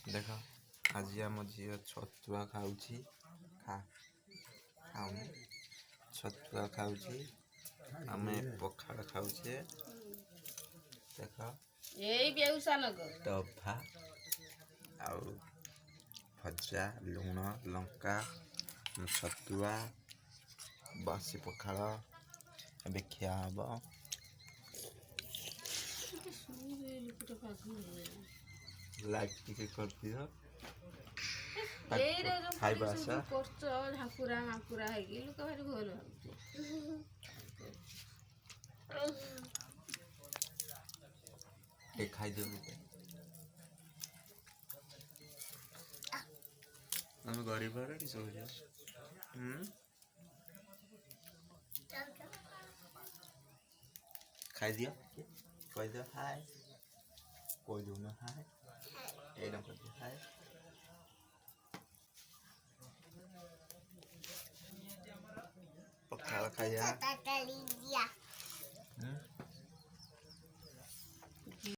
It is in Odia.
ଦେଖ ଆଜି ଆମ ଝିଅ ଛତୁଆ ଖାଉଛି। ଖାଉନି ଛତୁଆ ଖାଉଛି। ଆମେ ପଖାଳ ଖାଉଛେ। ଦେଖ ଏଇ ବେଉସା ନଗ ଡଭା ଆଉ ଭଜା ଲୁଣ ଲଙ୍କା ଛତୁଆ ବାସି ପଖାଳ ଏବେ ଖିଆ ହବ। ଲାଇକ୍ ଟିକେ କରିଦିଅ। ଏଇରେ ଖାଇବା ଯୋଉ ଆଶା କରୁଛ ଝାମ୍ପୁରା ମାମ୍ପୁରା ହେଇକି ଲୋକ ଭାରି ଭଲ ଭାବୁଛି। ଟିକେ ଖାଇଦେବୁ। ଆମେ ଗରିବ କି ଶୋଉଛ। ଖାଇଦିଅ କହିଦିଅ ହାଏ କହିଦଉନ ହାଏ ଏଇଟା କହିଦିଅ ହାଏ। ପଖାଳ ଖାଇବା।